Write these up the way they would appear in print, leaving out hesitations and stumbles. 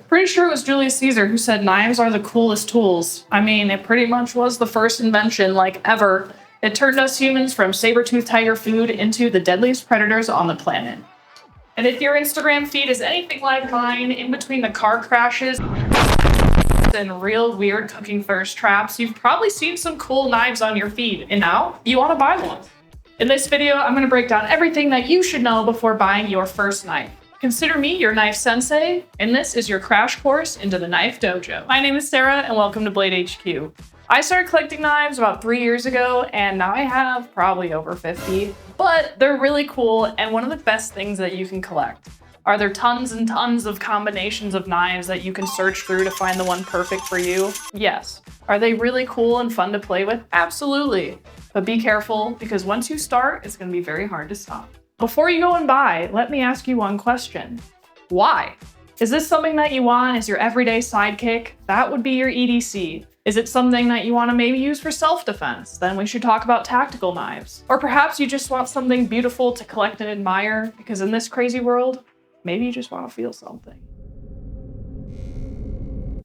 Pretty sure it was Julius Caesar who said knives are the coolest tools. I mean, it pretty much was the first invention, like, ever. It turned us humans from saber-toothed tiger food into the deadliest predators on the planet. And if your Instagram feed is anything like mine, in between the car crashes and real weird cooking thirst traps, you've probably seen some cool knives on your feed, and now you want to buy one. In this video, I'm going to break down everything that you should know before buying your first knife. Consider me your knife sensei, and this is your crash course into the knife dojo. My name is Sarah, and welcome to Blade HQ. I started collecting knives about 3 years ago, and now I have probably over 50, but they're really cool, and one of the best things that you can collect. Are there tons and tons of combinations of knives that you can search through to find the one perfect for you? Yes. Are they really cool and fun to play with? Absolutely. But be careful, because once you start, it's going to be very hard to stop. Before you go and buy, let me ask you one question. Why? Is this something that you want as your everyday sidekick? That would be your EDC. Is it something that you want to maybe use for self-defense? Then we should talk about tactical knives. Or perhaps you just want something beautiful to collect and admire, because in this crazy world, maybe you just want to feel something.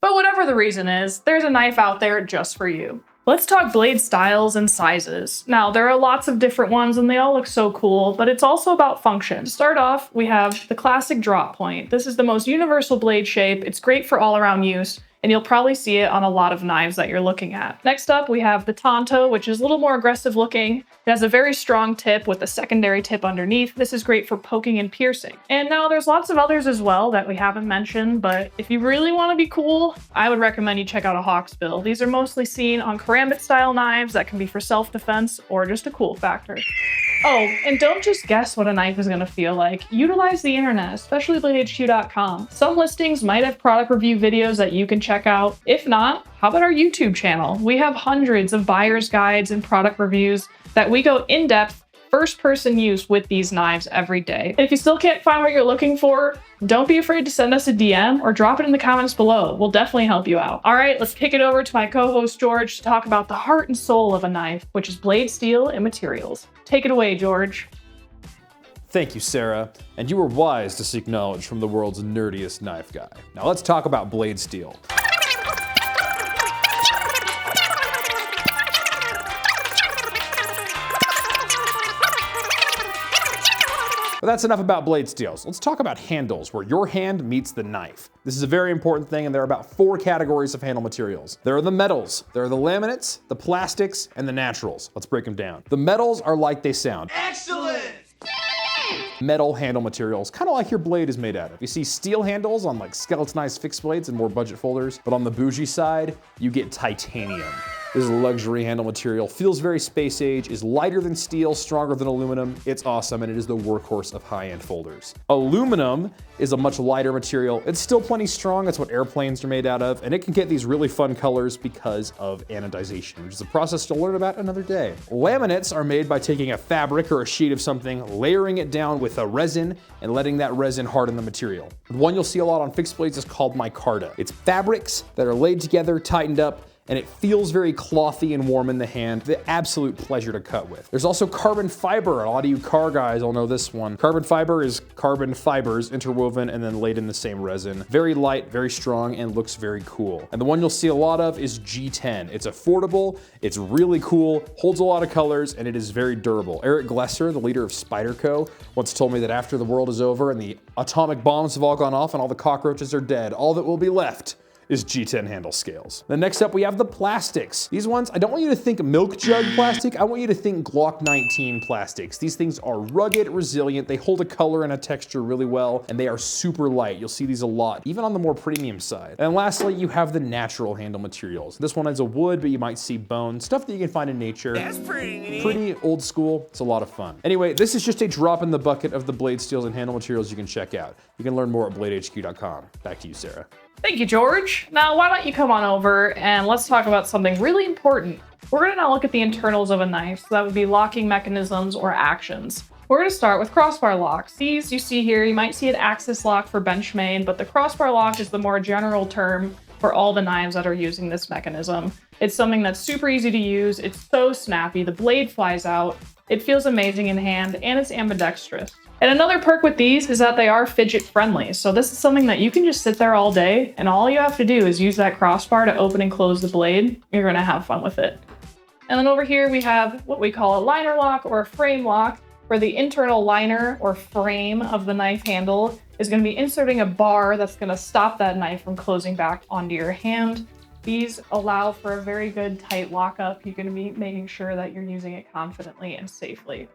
But whatever the reason is, there's a knife out there just for you. Let's talk blade styles and sizes. Now, there are lots of different ones and they all look so cool, but it's also about function. To start off, we have the classic drop point. This is the most universal blade shape. It's great for all-around use, and you'll probably see it on a lot of knives that you're looking at. Next up, we have the Tonto, which is a little more aggressive looking. It has a very strong tip with a secondary tip underneath. This is great for poking and piercing. And now there's lots of others as well that we haven't mentioned, but if you really want to be cool, I would recommend you check out a hawksbill. These are mostly seen on karambit style knives that can be for self-defense or just a cool factor. Oh, and don't just guess what a knife is going to feel like. Utilize the internet, especially BladeHQ.com. Some listings might have product review videos that you can check out. If not, how about our YouTube channel? We have hundreds of buyer's guides and product reviews that we go in-depth, first-person use with these knives every day. And if you still can't find what you're looking for, don't be afraid to send us a DM or drop it in the comments below. We'll definitely help you out. All right, let's kick it over to my co-host George to talk about the heart and soul of a knife, which is blade steel and materials. Take it away, George. Thank you, Sarah. And you were wise to seek knowledge from the world's nerdiest knife guy. Now let's talk about blade steel. But that's enough about blade steels. Let's talk about handles, where your hand meets the knife. This is a very important thing, and there are about 4 categories of handle materials. There are the metals, there are the laminates, the plastics, and the naturals. Let's break them down. The metals are like they sound. Excellent! Metal handle materials, kind of like your blade is made out of. You see steel handles on like skeletonized fixed blades and more budget folders, but on the bougie side, you get titanium. This is a luxury handle material, feels very space age, is lighter than steel, stronger than aluminum. It's awesome, and it is the workhorse of high-end folders. Aluminum is a much lighter material. It's still plenty strong. That's what airplanes are made out of, and it can get these really fun colors because of anodization, which is a process you'll learn about another day. Laminates are made by taking a fabric or a sheet of something, layering it down with a resin, and letting that resin harden the material. The one you'll see a lot on fixed blades is called micarta. It's fabrics that are laid together, tightened up, and it feels very clothy and warm in the hand. The absolute pleasure to cut with. There's also carbon fiber. A lot of you car guys will know this one. Carbon fiber is carbon fibers interwoven and then laid in the same resin. Very light, very strong, and looks very cool. And the one you'll see a lot of is G10. It's affordable, it's really cool, holds a lot of colors, and it is very durable. Eric Glesser, the leader of Spyderco, once told me that after the world is over and the atomic bombs have all gone off and all the cockroaches are dead, all that will be left is G10 handle scales. Then next up we have the plastics. These ones, I don't want you to think milk jug plastic, I want you to think Glock 19 plastics. These things are rugged, resilient, they hold a color and a texture really well, and they are super light. You'll see these a lot, even on the more premium side. And lastly, you have the natural handle materials. This one has a wood, but you might see bone, stuff that you can find in nature. That's pretty old school, it's a lot of fun. Anyway, this is just a drop in the bucket of the blade steels and handle materials you can check out. You can learn more at BladeHQ.com. Back to you, Sarah. Thank you, George. Now, why don't you come on over and let's talk about something really important. We're going to now look at the internals of a knife, so that would be locking mechanisms or actions. We're going to start with crossbar locks. These you see here, you might see an axis lock for Benchmade, but the crossbar lock is the more general term for all the knives that are using this mechanism. It's something that's super easy to use, it's so snappy, the blade flies out, it feels amazing in hand, and it's ambidextrous. And another perk with these is that they are fidget friendly. So this is something that you can just sit there all day, and all you have to do is use that crossbar to open and close the blade. You're gonna have fun with it. And then over here we have what we call a liner lock or a frame lock, where the internal liner or frame of the knife handle is gonna be inserting a bar that's gonna stop that knife from closing back onto your hand. These allow for a very good tight lockup. You're gonna be making sure that you're using it confidently and safely.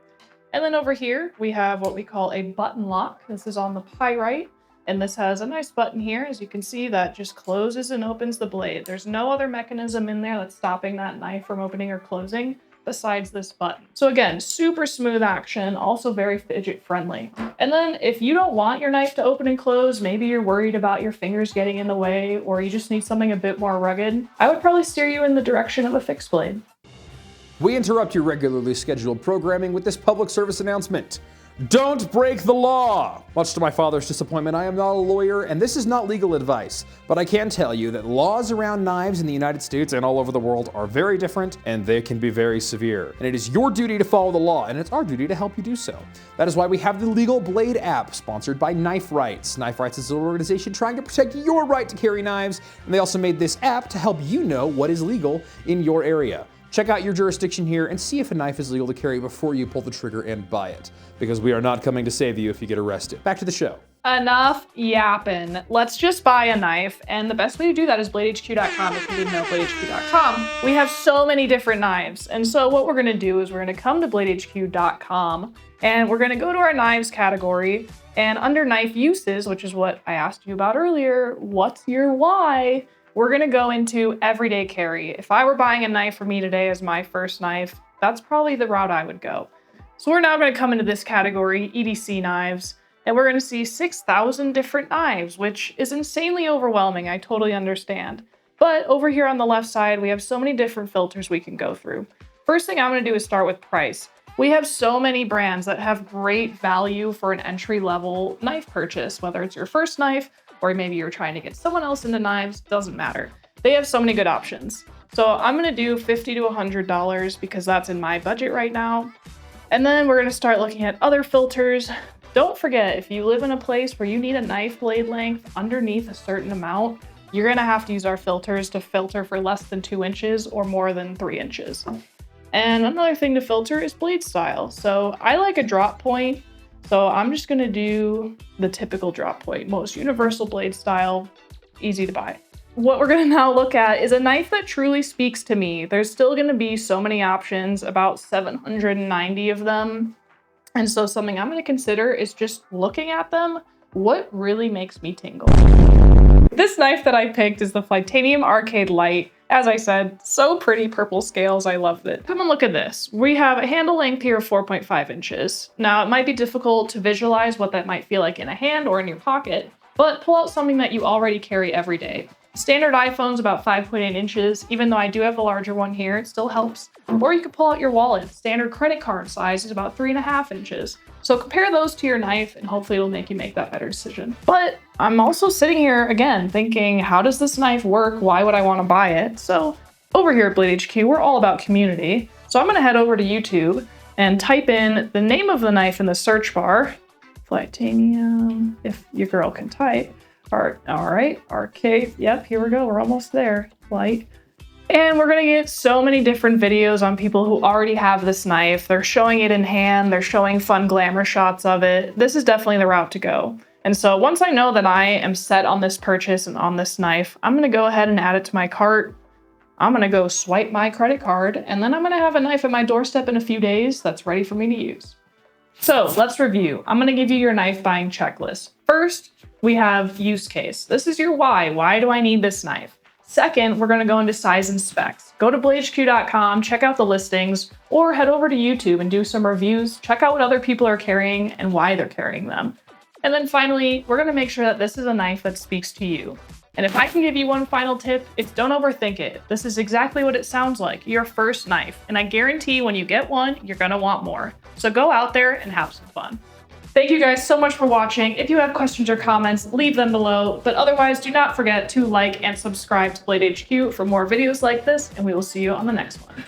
And then over here, we have what we call a button lock. This is on the pyrite, and this has a nice button here, as you can see, that just closes and opens the blade. There's no other mechanism in there that's stopping that knife from opening or closing besides this button. So again, super smooth action, also very fidget friendly. And then if you don't want your knife to open and close, maybe you're worried about your fingers getting in the way, or you just need something a bit more rugged, I would probably steer you in the direction of a fixed blade. We interrupt your regularly scheduled programming with this public service announcement. Don't break the law! Much to my father's disappointment, I am not a lawyer, and this is not legal advice, but I can tell you that laws around knives in the United States and all over the world are very different, and they can be very severe. And it is your duty to follow the law, and it's our duty to help you do so. That is why we have the Legal Blade app, sponsored by Knife Rights. Knife Rights is an organization trying to protect your right to carry knives, and they also made this app to help you know what is legal in your area. Check out your jurisdiction here and see if a knife is legal to carry before you pull the trigger and buy it, because we are not coming to save you if you get arrested. Back to the show. Enough yapping. Let's just buy a knife, and the best way to do that is bladehq.com. If you didn't know bladehq.com, we have so many different knives, and so what we're gonna do is we're gonna come to bladehq.com, and we're gonna go to our knives category, and under knife uses, which is what I asked you about earlier, what's your why? We're gonna go into everyday carry. If I were buying a knife for me today as my first knife, that's probably the route I would go. So we're now gonna come into this category, EDC knives, and we're gonna see 6,000 different knives, which is insanely overwhelming, I totally understand. But over here on the left side, we have so many different filters we can go through. First thing I'm gonna do is start with price. We have so many brands that have great value for an entry-level knife purchase, whether it's your first knife, or maybe you're trying to get someone else into knives, doesn't matter. They have so many good options. So I'm gonna do $50 to $100 because that's in my budget right now. And then we're gonna start looking at other filters. Don't forget, if you live in a place where you need a knife blade length underneath a certain amount, you're gonna have to use our filters to filter for less than 2 inches or more than 3 inches. And another thing to filter is blade style. So I like a drop point. So I'm just gonna do the typical drop point, most universal blade style, easy to buy. What we're gonna now look at is a knife that truly speaks to me. There's still gonna be so many options, about 790 of them. And so something I'm gonna consider is just looking at them, what really makes me tingle. This knife that I picked is the Titanium Arcade Light. As I said, so pretty, purple scales, I loved it. Come and look at this. We have a handle length here of 4.5 inches. Now, it might be difficult to visualize what that might feel like in a hand or in your pocket, but pull out something that you already carry every day. Standard iPhone's about 5.8 inches. Even though I do have the larger one here, it still helps. Or you could pull out your wallet. Standard credit card size is about 3.5 inches. So compare those to your knife and hopefully it'll make you make that better decision. But I'm also sitting here again thinking, how does this knife work? Why would I want to buy it? So over here at Blade HQ, we're all about community. So I'm gonna head over to YouTube and type in the name of the knife in the search bar. Titanium, if your girl can type. All right, arcade, yep, here we go, we're almost there, light. And we're gonna get so many different videos on people who already have this knife. They're showing it in hand, they're showing fun glamour shots of it. This is definitely the route to go. And so once I know that I am set on this purchase and on this knife, I'm gonna go ahead and add it to my cart. I'm gonna go swipe my credit card, and then I'm gonna have a knife at my doorstep in a few days that's ready for me to use. So let's review. I'm gonna give you your knife buying checklist. First, we have use case. This is your why. Why do I need this knife? Second, we're gonna go into size and specs. Go to bladehq.com, check out the listings, or head over to YouTube and do some reviews. Check out what other people are carrying and why they're carrying them. And then finally, we're gonna make sure that this is a knife that speaks to you. And if I can give you one final tip, it's don't overthink it. This is exactly what it sounds like, your first knife. And I guarantee when you get one, you're gonna want more. So go out there and have some fun. Thank you guys so much for watching. If you have questions or comments, leave them below. But otherwise, do not forget to like and subscribe to Blade HQ for more videos like this, and we will see you on the next one.